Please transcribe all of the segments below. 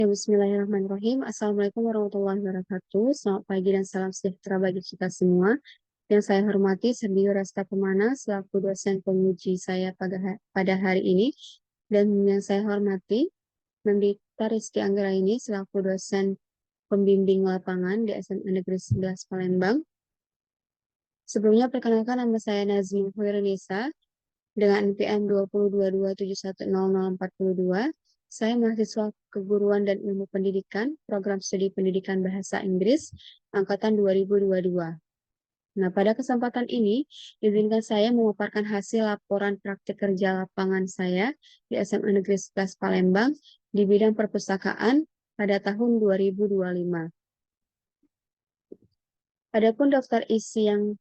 Bismillahirrahmanirrahim. Assalamualaikum warahmatullahi wabarakatuh. Selamat pagi dan salam sejahtera bagi kita semua. Yang saya hormati Sergio Rasta Pemana selaku dosen penguji saya pada hari ini. Dan yang saya hormati Nandita Rizky Anggraini selaku dosen pembimbing lapangan di SMA Negeri 11 Palembang. Sebelumnya perkenalkan nama saya Nazmi Hoironisa dengan NPM 2022710042. Saya mahasiswa keguruan dan ilmu pendidikan, program studi pendidikan bahasa Inggris, angkatan 2022. Nah, pada kesempatan ini, izinkan saya memaparkan hasil laporan praktik kerja lapangan saya di SMA Negeri 11 Palembang di bidang perpustakaan pada tahun 2025. Adapun daftar isi yang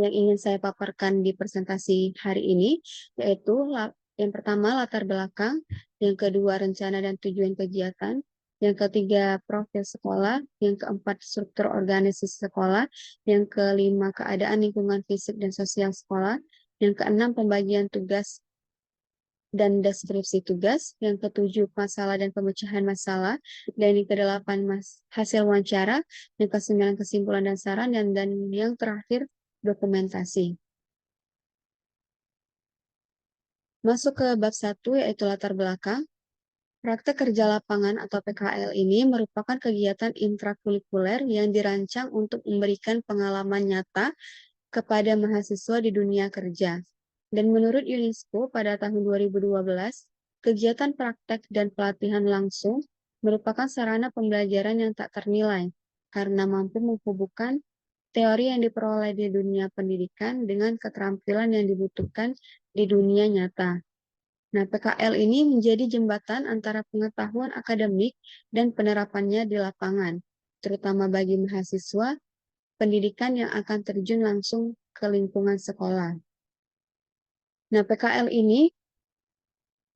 ingin saya paparkan di presentasi hari ini, yaitu yang pertama latar belakang, yang kedua rencana dan tujuan kegiatan, yang ketiga profil sekolah, yang keempat struktur organisasi sekolah, yang kelima keadaan lingkungan fisik dan sosial sekolah, yang keenam pembagian tugas dan deskripsi tugas, yang ketujuh masalah dan pemecahan masalah, dan yang kedelapan hasil wawancara, yang kesembilan kesimpulan dan saran, dan yang terakhir dokumentasi. Masuk ke bab 1 yaitu latar belakang. Praktek kerja lapangan atau PKL ini merupakan kegiatan intrakurikuler yang dirancang untuk memberikan pengalaman nyata kepada mahasiswa di dunia kerja. Dan menurut UNESCO pada tahun 2012, kegiatan praktek dan pelatihan langsung merupakan sarana pembelajaran yang tak ternilai karena mampu menghubungkan teori yang diperoleh di dunia pendidikan dengan keterampilan yang dibutuhkan di dunia nyata. Nah, PKL ini menjadi jembatan antara pengetahuan akademik dan penerapannya di lapangan, terutama bagi mahasiswa pendidikan yang akan terjun langsung ke lingkungan sekolah. Nah, PKL ini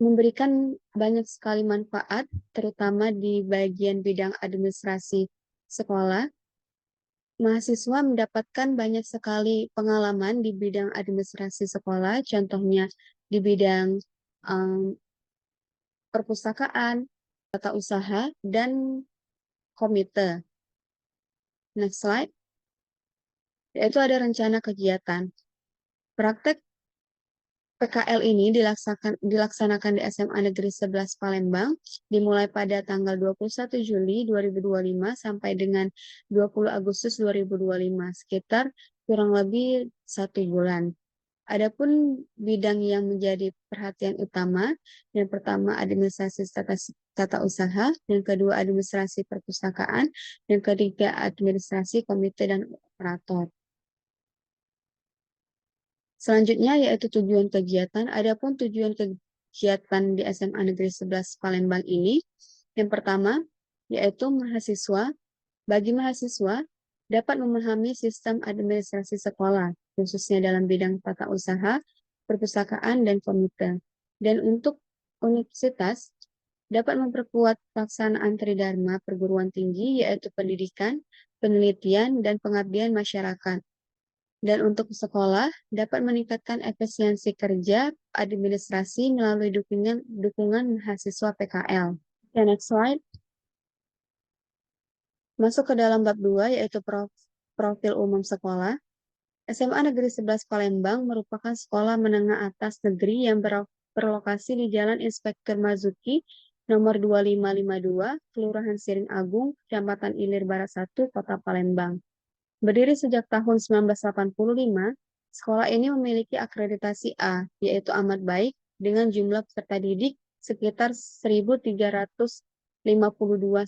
memberikan banyak sekali manfaat, terutama di bagian bidang administrasi sekolah. Mahasiswa mendapatkan banyak sekali pengalaman di bidang administrasi sekolah, contohnya di bidang perpustakaan, tata usaha, dan komite. Next slide. Yaitu ada rencana kegiatan. Praktek PKL ini dilaksanakan di SMA Negeri 11 Palembang, dimulai pada tanggal 21 Juli 2025 sampai dengan 20 Agustus 2025, sekitar kurang lebih 1 bulan. Adapun bidang yang menjadi perhatian utama, yang pertama administrasi tata usaha, yang kedua administrasi perpustakaan, yang ketiga administrasi komite dan operator. Selanjutnya yaitu tujuan kegiatan. Adapun tujuan kegiatan di SMA Negeri 11 Palembang ini, yang pertama yaitu bagi mahasiswa dapat memahami sistem administrasi sekolah, khususnya dalam bidang tata usaha, perpustakaan, dan komite. Dan untuk universitas, dapat memperkuat pelaksanaan tridharma perguruan tinggi, yaitu pendidikan, penelitian, dan pengabdian masyarakat. Dan untuk sekolah, dapat meningkatkan efisiensi kerja administrasi melalui dukungan mahasiswa PKL. Okay, next slide. Masuk ke dalam bab 2, yaitu profil umum sekolah. SMA Negeri 11 Palembang merupakan sekolah menengah atas negeri yang berlokasi di Jalan Inspektur Marzuki, nomor 2552, Kelurahan Siring Agung, Kecamatan Ilir Barat 1, Kota Palembang. Berdiri sejak tahun 1985, sekolah ini memiliki akreditasi A, yaitu amat baik, dengan jumlah peserta didik sekitar 1.352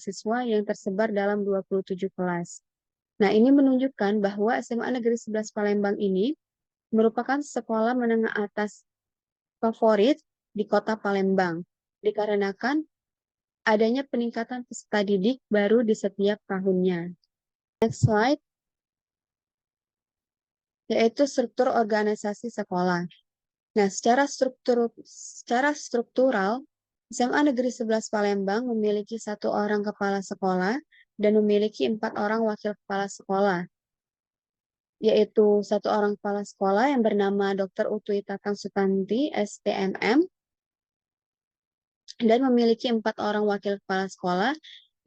siswa yang tersebar dalam 27 kelas. Nah, ini menunjukkan bahwa SMA Negeri 11 Palembang ini merupakan sekolah menengah atas favorit di kota Palembang, dikarenakan adanya peningkatan peserta didik baru di setiap tahunnya. Next slide, yaitu struktur organisasi sekolah. Nah, secara struktural, SMA Negeri 11 Palembang memiliki 1 orang kepala sekolah dan memiliki 4 orang wakil kepala sekolah, yaitu 1 orang kepala sekolah yang bernama Dr. Utui Tatang Sutanti, STMM, dan memiliki 4 orang wakil kepala sekolah,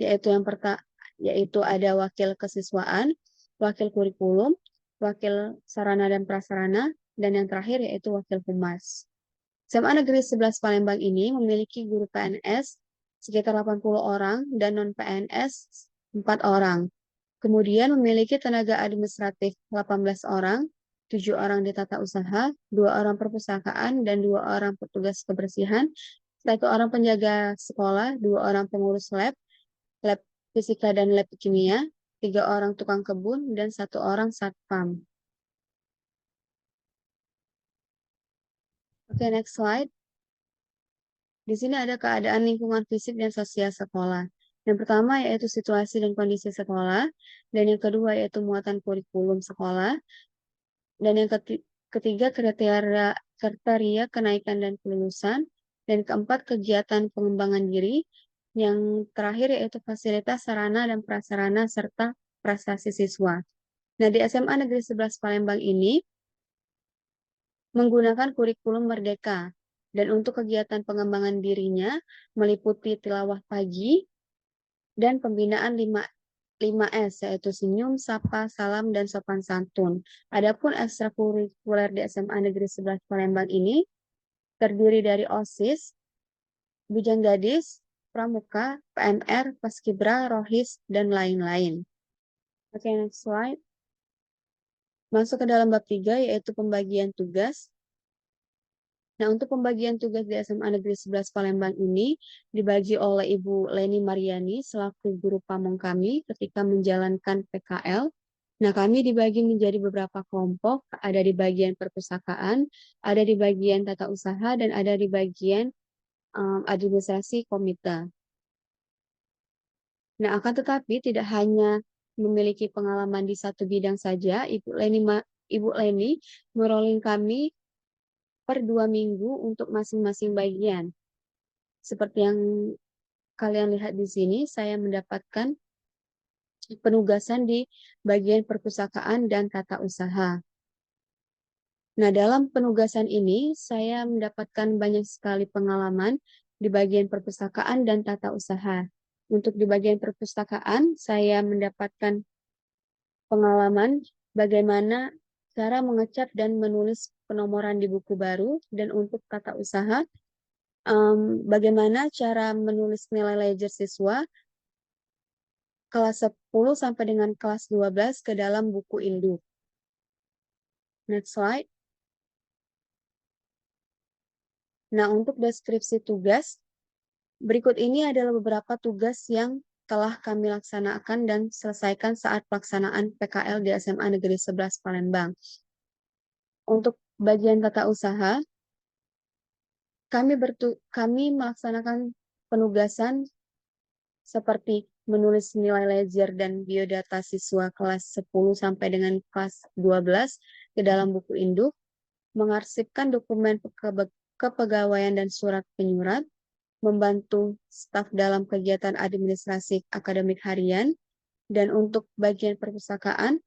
yaitu ada wakil kesiswaan, wakil kurikulum, wakil sarana dan prasarana, dan yang terakhir yaitu wakil humas. SMA Negeri 11 Palembang ini memiliki guru PNS sekitar 80 orang dan non-PNS 4 orang. Kemudian memiliki tenaga administratif 18 orang, 7 orang di tata usaha, 2 orang perpustakaan, dan 2 orang petugas kebersihan, 1 orang penjaga sekolah, 2 orang pengurus lab, lab fisika dan lab kimia, 3 orang tukang kebun, dan 1 orang satpam. Oke, next slide. Di sini ada keadaan lingkungan fisik dan sosial sekolah. Yang pertama yaitu situasi dan kondisi sekolah, dan yang kedua yaitu muatan kurikulum sekolah, dan yang ketiga kriteria kenaikan dan kelulusan, dan keempat kegiatan pengembangan diri, yang terakhir yaitu fasilitas sarana dan prasarana serta prestasi siswa. Nah, di SMA Negeri 11 Palembang ini menggunakan kurikulum Merdeka, dan untuk kegiatan pengembangan dirinya meliputi tilawah pagi dan pembinaan 5S, yaitu senyum, sapa, salam, dan sopan santun. Adapun ekstrakurikuler di SMA Negeri 11 Palembang ini terdiri dari OSIS, Bujang Gadis, Pramuka, PMR, Paskibra, Rohis, dan lain-lain. Oke, next slide. Masuk ke dalam bab 3, yaitu pembagian tugas. Nah, untuk pembagian tugas di SMA Negeri 11 Palembang ini dibagi oleh Ibu Leni Mariani selaku guru pamong kami ketika menjalankan PKL. Nah, kami dibagi menjadi beberapa kelompok, ada di bagian perpustakaan, ada di bagian tata usaha, dan ada di bagian administrasi komite. Nah, akan tetapi tidak hanya memiliki pengalaman di satu bidang saja, Ibu Leni merolling kami per 2 minggu untuk masing-masing bagian. Seperti yang kalian lihat di sini, saya mendapatkan penugasan di bagian perpustakaan dan tata usaha. Nah, dalam penugasan ini, saya mendapatkan banyak sekali pengalaman di bagian perpustakaan dan tata usaha. Untuk di bagian perpustakaan, saya mendapatkan pengalaman bagaimana cara mengecat dan menulis penomoran di buku baru, dan untuk tata usaha, bagaimana cara menulis nilai ledger siswa kelas 10 sampai dengan kelas 12 ke dalam buku induk. Next slide. Nah, untuk deskripsi tugas, berikut ini adalah beberapa tugas yang telah kami laksanakan dan selesaikan saat pelaksanaan PKL di SMA Negeri 11 Palembang. Untuk bagian tata usaha, kami melaksanakan penugasan seperti menulis nilai ledger dan biodata siswa kelas 10 sampai dengan kelas 12 ke dalam buku induk, mengarsipkan dokumen kepegawaian dan surat penyurat, membantu staf dalam kegiatan administrasi akademik harian, dan untuk bagian perpustakaan,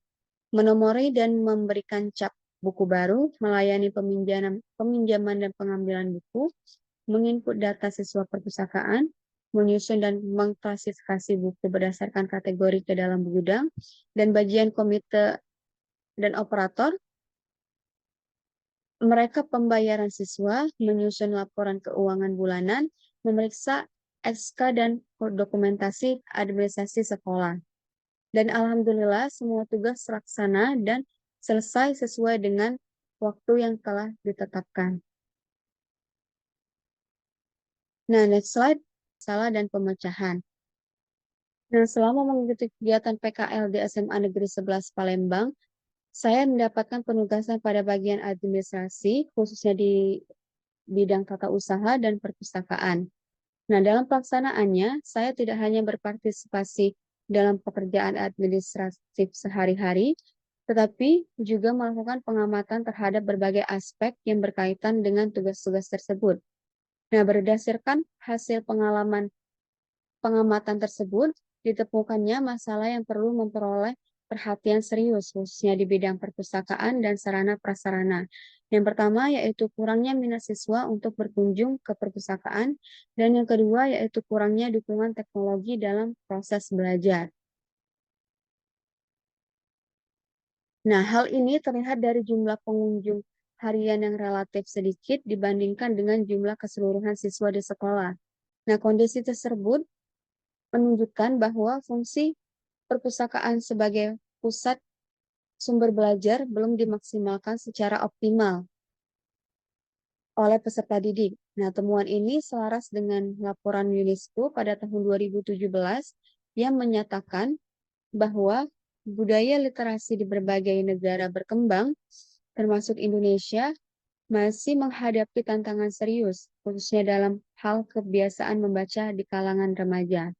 menomori dan memberikan cap buku baru, melayani peminjaman dan pengambilan buku, menginput data siswa perpustakaan, menyusun dan mengklasifikasi buku berdasarkan kategori ke dalam gudang, dan bagian komite dan operator, mereka pembayaran siswa, menyusun laporan keuangan bulanan, memeriksa SK dan dokumentasi administrasi sekolah. Dan alhamdulillah semua tugas terlaksana dan selesai sesuai dengan waktu yang telah ditetapkan. Nah, next slide, salah dan pemecahan. Nah, selama mengikuti kegiatan PKL di SMA Negeri 11 Palembang, saya mendapatkan penugasan pada bagian administrasi, khususnya di bidang tata usaha dan perpustakaan. Nah, dalam pelaksanaannya, saya tidak hanya berpartisipasi dalam pekerjaan administratif sehari-hari, tetapi juga melakukan pengamatan terhadap berbagai aspek yang berkaitan dengan tugas-tugas tersebut. Nah, berdasarkan hasil pengamatan tersebut, ditemukannya masalah yang perlu memperoleh perhatian serius, khususnya di bidang perpustakaan dan sarana prasarana. Yang pertama yaitu kurangnya minat siswa untuk berkunjung ke perpustakaan, dan yang kedua yaitu kurangnya dukungan teknologi dalam proses belajar. Nah, hal ini terlihat dari jumlah pengunjung harian yang relatif sedikit dibandingkan dengan jumlah keseluruhan siswa di sekolah. Nah, kondisi tersebut menunjukkan bahwa fungsi perpustakaan sebagai pusat sumber belajar belum dimaksimalkan secara optimal oleh peserta didik. Nah, temuan ini selaras dengan laporan UNESCO pada tahun 2017 yang menyatakan bahwa budaya literasi di berbagai negara berkembang, termasuk Indonesia, masih menghadapi tantangan serius, khususnya dalam hal kebiasaan membaca di kalangan remaja.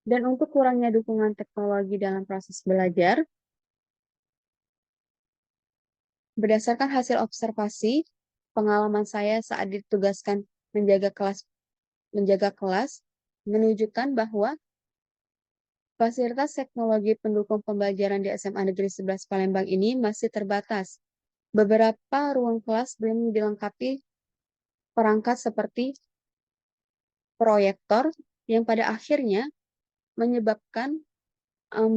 Dan untuk kurangnya dukungan teknologi dalam proses belajar, berdasarkan hasil observasi, pengalaman saya saat ditugaskan menjaga kelas menunjukkan bahwa fasilitas teknologi pendukung pembelajaran di SMA Negeri 11 Palembang ini masih terbatas. Beberapa ruang kelas belum dilengkapi perangkat seperti proyektor yang pada akhirnya menyebabkan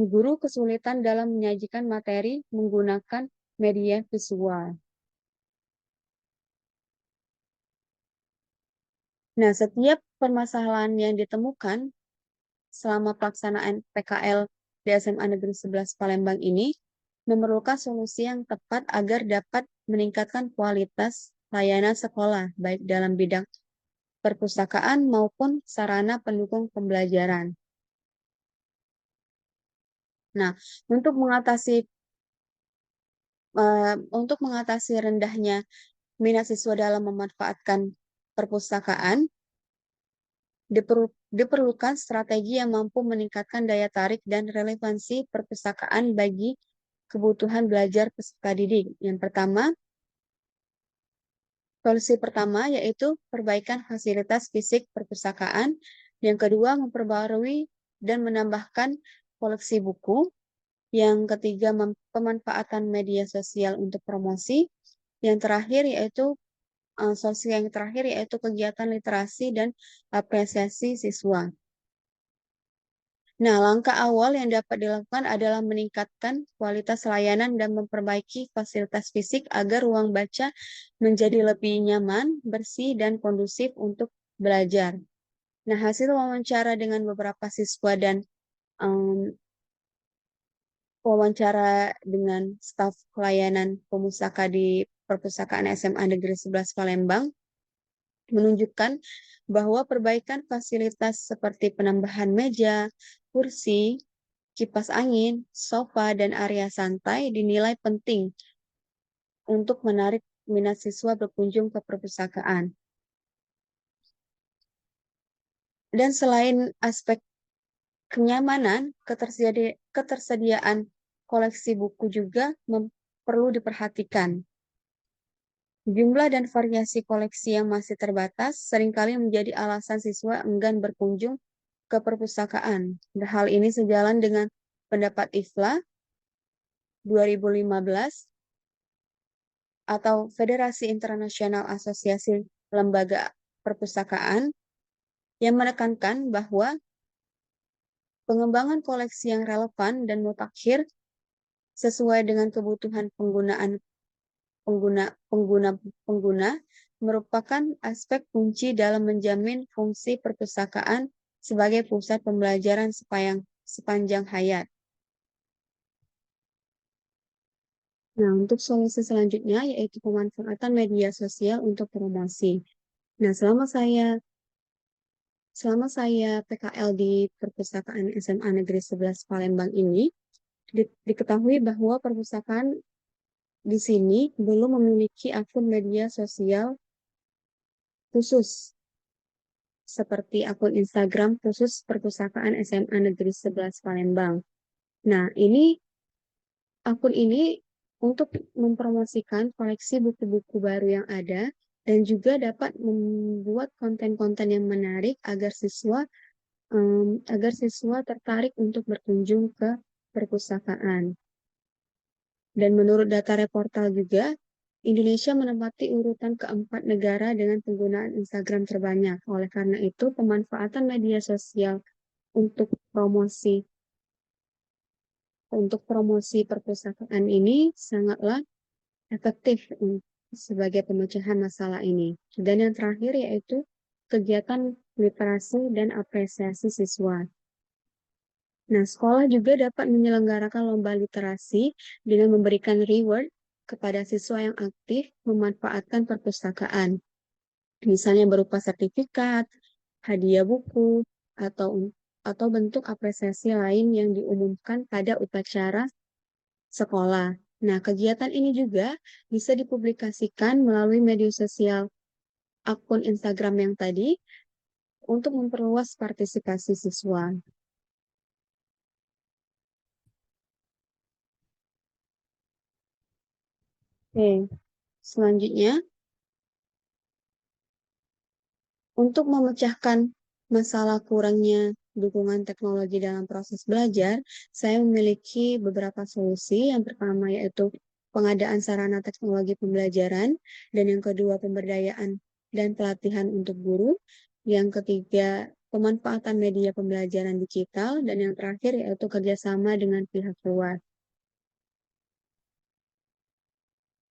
guru kesulitan dalam menyajikan materi menggunakan media visual. Nah, setiap permasalahan yang ditemukan selama pelaksanaan PKL di SMA Negeri 11 Palembang ini memerlukan solusi yang tepat agar dapat meningkatkan kualitas layanan sekolah, baik dalam bidang perpustakaan maupun sarana pendukung pembelajaran. Nah, untuk mengatasi rendahnya minat siswa dalam memanfaatkan perpustakaan, diperlukan strategi yang mampu meningkatkan daya tarik dan relevansi perpustakaan bagi kebutuhan belajar peserta didik. Yang pertama, solusi pertama yaitu perbaikan fasilitas fisik perpustakaan. Yang kedua, memperbarui dan menambahkan koleksi buku. Yang ketiga, pemanfaatan media sosial untuk promosi. Yang terakhir yaitu solusi yang terakhir yaitu kegiatan literasi dan apresiasi siswa. Nah, langkah awal yang dapat dilakukan adalah meningkatkan kualitas layanan dan memperbaiki fasilitas fisik agar ruang baca menjadi lebih nyaman, bersih, dan kondusif untuk belajar. Nah, hasil wawancara dengan beberapa siswa dan um, wawancara dengan staf pelayanan pemustaka di Perpustakaan SMA Negeri 11 Palembang menunjukkan bahwa perbaikan fasilitas seperti penambahan meja, kursi, kipas angin, sofa, dan area santai dinilai penting untuk menarik minat siswa berkunjung ke perpustakaan. Dan selain aspek kenyamanan, ketersediaan koleksi buku juga perlu diperhatikan. Jumlah dan variasi koleksi yang masih terbatas seringkali menjadi alasan siswa enggan berkunjung ke perpustakaan. Hal ini sejalan dengan pendapat IFLA 2015 atau Federasi Internasional Asosiasi Lembaga Perpustakaan yang menekankan bahwa pengembangan koleksi yang relevan dan mutakhir sesuai dengan kebutuhan pengguna merupakan aspek kunci dalam menjamin fungsi perpustakaan sebagai pusat pembelajaran sepanjang hayat. Nah, untuk solusi selanjutnya yaitu pemanfaatan media sosial untuk promosi. Nah, selama saya PKL di Perpustakaan SMA Negeri 11 Palembang ini, diketahui bahwa perpustakaan di sini belum memiliki akun media sosial khusus seperti akun Instagram khusus Perpustakaan SMA Negeri 11 Palembang. Nah, akun ini untuk mempromosikan koleksi buku-buku baru yang ada dan juga dapat membuat konten-konten yang menarik agar siswa agar siswa tertarik untuk berkunjung ke perpustakaan. Dan menurut data Reportal juga, Indonesia menempati urutan keempat negara dengan penggunaan Instagram terbanyak. Oleh karena itu, pemanfaatan media sosial untuk promosi perpustakaan ini sangatlah efektif sebagai pemecahan masalah ini. Dan yang terakhir yaitu kegiatan literasi dan apresiasi siswa. Nah, sekolah juga dapat menyelenggarakan lomba literasi dengan memberikan reward kepada siswa yang aktif memanfaatkan perpustakaan. Misalnya berupa sertifikat, hadiah buku, atau bentuk apresiasi lain yang diumumkan pada upacara sekolah. Nah, kegiatan ini juga bisa dipublikasikan melalui media sosial akun Instagram yang tadi untuk memperluas partisipasi siswa. Oke, selanjutnya untuk memecahkan masalah kurangnya dukungan teknologi dalam proses belajar, saya memiliki beberapa solusi. Yang pertama yaitu pengadaan sarana teknologi pembelajaran, dan yang kedua pemberdayaan dan pelatihan untuk guru, yang ketiga pemanfaatan media pembelajaran digital, dan yang terakhir yaitu kerjasama dengan pihak luar.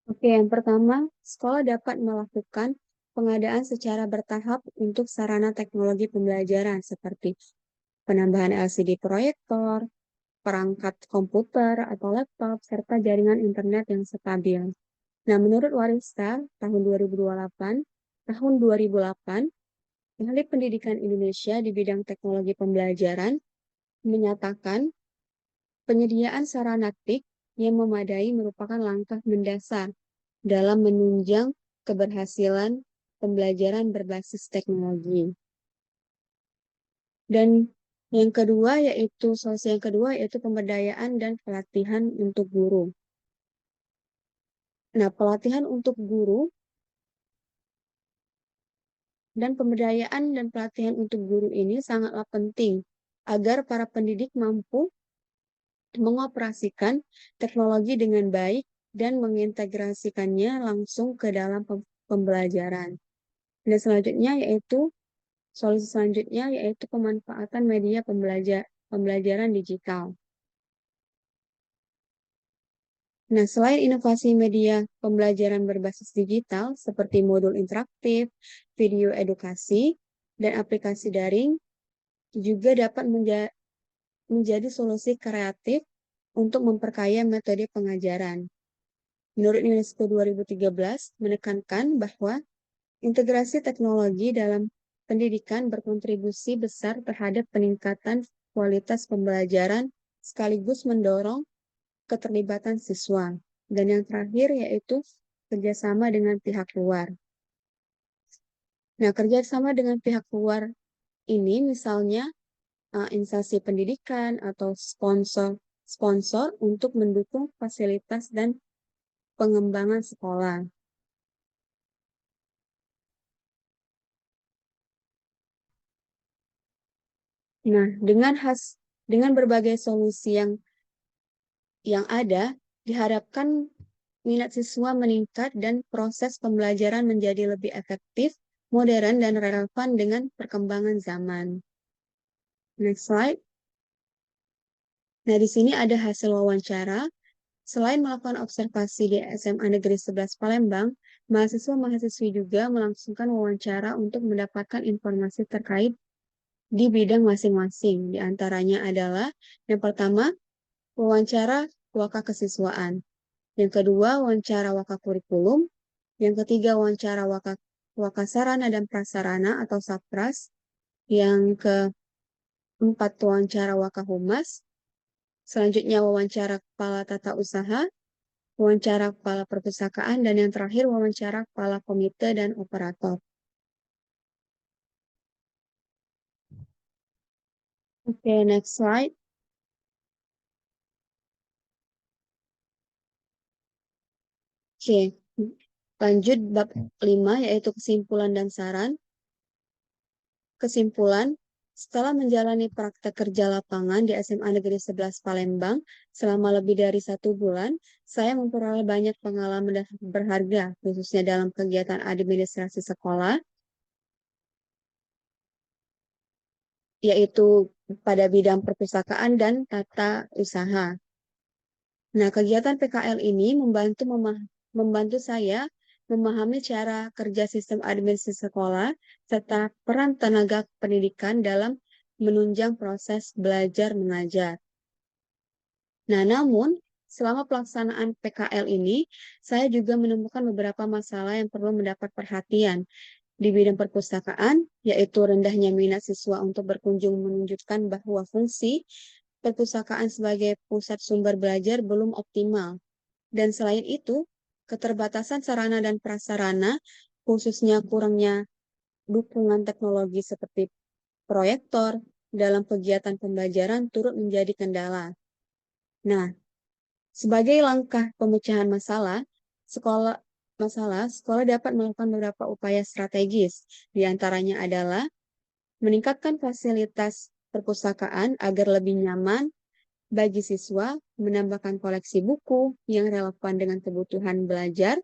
Oke, yang pertama, sekolah dapat melakukan pengadaan secara bertahap untuk sarana teknologi pembelajaran seperti penambahan LCD proyektor, perangkat komputer atau laptop, serta jaringan internet yang stabil. Nah, menurut Warista tahun 2008, Ahli Pendidikan Indonesia di bidang teknologi pembelajaran menyatakan penyediaan sarana TIK yang memadai merupakan langkah mendasar dalam menunjang keberhasilan pembelajaran berbasis teknologi. Dan solusi yang kedua yaitu pemberdayaan dan pelatihan untuk guru. Nah, pelatihan untuk guru dan pemberdayaan dan pelatihan untuk guru ini sangatlah penting agar para pendidik mampu mengoperasikan teknologi dengan baik dan mengintegrasikannya langsung ke dalam pembelajaran. Dan solusi selanjutnya yaitu pemanfaatan media pembelajaran digital. Nah, selain inovasi media pembelajaran berbasis digital seperti modul interaktif, video edukasi, dan aplikasi daring, juga dapat menjadi solusi kreatif untuk memperkaya metode pengajaran. Menurut UNESCO 2013 menekankan bahwa integrasi teknologi dalam pendidikan berkontribusi besar terhadap peningkatan kualitas pembelajaran sekaligus mendorong keterlibatan siswa. Dan yang terakhir yaitu kerjasama dengan pihak luar. Nah, kerjasama dengan pihak luar ini misalnya instansi pendidikan atau sponsor untuk mendukung fasilitas dan pengembangan sekolah. Nah, dengan berbagai solusi yang ada, diharapkan minat siswa meningkat dan proses pembelajaran menjadi lebih efektif, modern, dan relevan dengan perkembangan zaman. Next slide. Nah, di sini ada hasil wawancara. Selain melakukan observasi di SMA Negeri 11 Palembang, mahasiswa-mahasiswi juga melangsungkan wawancara untuk mendapatkan informasi terkait di bidang masing-masing. Di antaranya adalah yang pertama, wawancara waka kesiswaan. Yang kedua, wawancara waka kurikulum. Yang ketiga, wawancara waka sarana dan prasarana atau SAPRAS. Yang keempat, wawancara waka humas. Selanjutnya, wawancara kepala tata usaha, wawancara kepala perpustakaan, dan yang terakhir, wawancara kepala komite dan operator. Oke, next slide. Oke, lanjut bab 5 yaitu kesimpulan dan saran. Kesimpulan, Setelah menjalani praktek kerja lapangan di SMA Negeri 11 Palembang selama lebih dari 1 bulan, saya memperoleh banyak pengalaman berharga, khususnya dalam kegiatan administrasi sekolah, yaitu pada bidang perpustakaan dan tata usaha. Nah, kegiatan PKL ini membantu saya memahami cara kerja sistem administrasi sekolah serta peran tenaga pendidikan dalam menunjang proses belajar mengajar. Nah, namun selama pelaksanaan PKL ini, saya juga menemukan beberapa masalah yang perlu mendapat perhatian di bidang perpustakaan, yaitu rendahnya minat siswa untuk berkunjung menunjukkan bahwa fungsi perpustakaan sebagai pusat sumber belajar belum optimal. Dan selain itu, keterbatasan sarana dan prasarana, khususnya kurangnya dukungan teknologi seperti proyektor dalam kegiatan pembelajaran turut menjadi kendala. Nah, sebagai langkah pemecahan sekolah dapat melakukan beberapa upaya strategis. Di antaranya adalah meningkatkan fasilitas perpustakaan agar lebih nyaman bagi siswa, menambahkan koleksi buku yang relevan dengan kebutuhan belajar,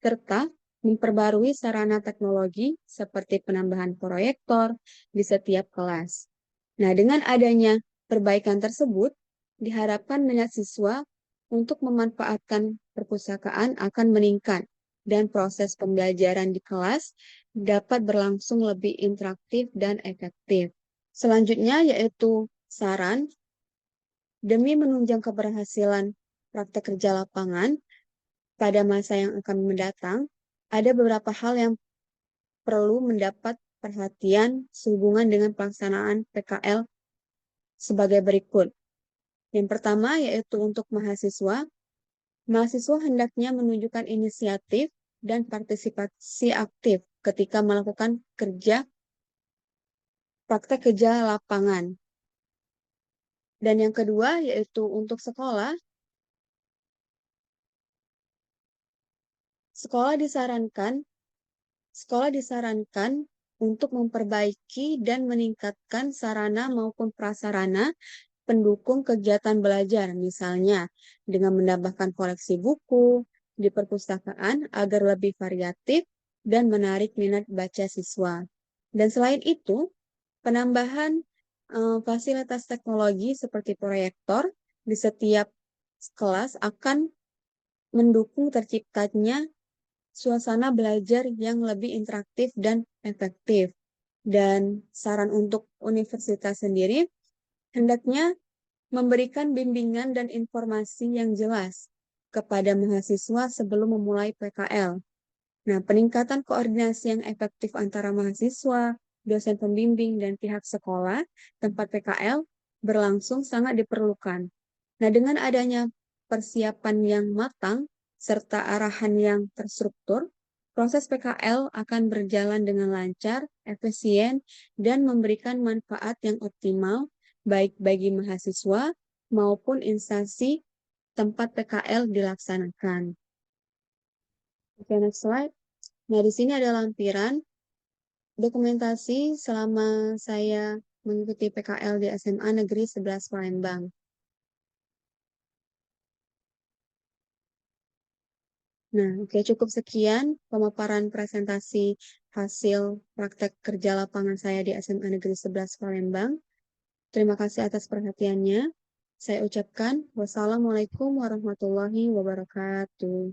serta memperbarui sarana teknologi seperti penambahan proyektor di setiap kelas. Nah, dengan adanya perbaikan tersebut, diharapkan minat siswa untuk memanfaatkan perpustakaan akan meningkat dan proses pembelajaran di kelas dapat berlangsung lebih interaktif dan efektif. Selanjutnya yaitu saran demi menunjang keberhasilan praktek kerja lapangan pada masa yang akan mendatang, ada beberapa hal yang perlu mendapat perhatian sehubungan dengan pelaksanaan PKL sebagai berikut. Yang pertama yaitu untuk mahasiswa. Mahasiswa hendaknya menunjukkan inisiatif dan partisipasi aktif ketika melakukan praktek kerja lapangan. Dan yang kedua yaitu untuk sekolah. Sekolah disarankan Sekolah disarankan untuk memperbaiki dan meningkatkan sarana maupun prasarana pendukung kegiatan belajar, misalnya dengan menambahkan koleksi buku di perpustakaan agar lebih variatif dan menarik minat baca siswa. Dan selain itu, penambahan fasilitas teknologi seperti proyektor di setiap kelas akan mendukung terciptanya suasana belajar yang lebih interaktif dan efektif. Dan saran untuk universitas sendiri, hendaknya memberikan bimbingan dan informasi yang jelas kepada mahasiswa sebelum memulai PKL. Nah, peningkatan koordinasi yang efektif antara mahasiswa, dosen pembimbing, dan pihak sekolah tempat PKL berlangsung sangat diperlukan. Nah, dengan adanya persiapan yang matang serta arahan yang terstruktur, proses PKL akan berjalan dengan lancar, efisien, dan memberikan manfaat yang optimal baik bagi mahasiswa maupun instansi tempat PKL dilaksanakan. Oke, next slide. Nah, di sini ada lampiran dokumentasi selama saya mengikuti PKL di SMA Negeri 11 Palembang. Nah, oke, cukup sekian pemaparan presentasi hasil praktek kerja lapangan saya di SMA Negeri 11 Palembang. Terima kasih atas perhatiannya. Saya ucapkan wassalamualaikum warahmatullahi wabarakatuh.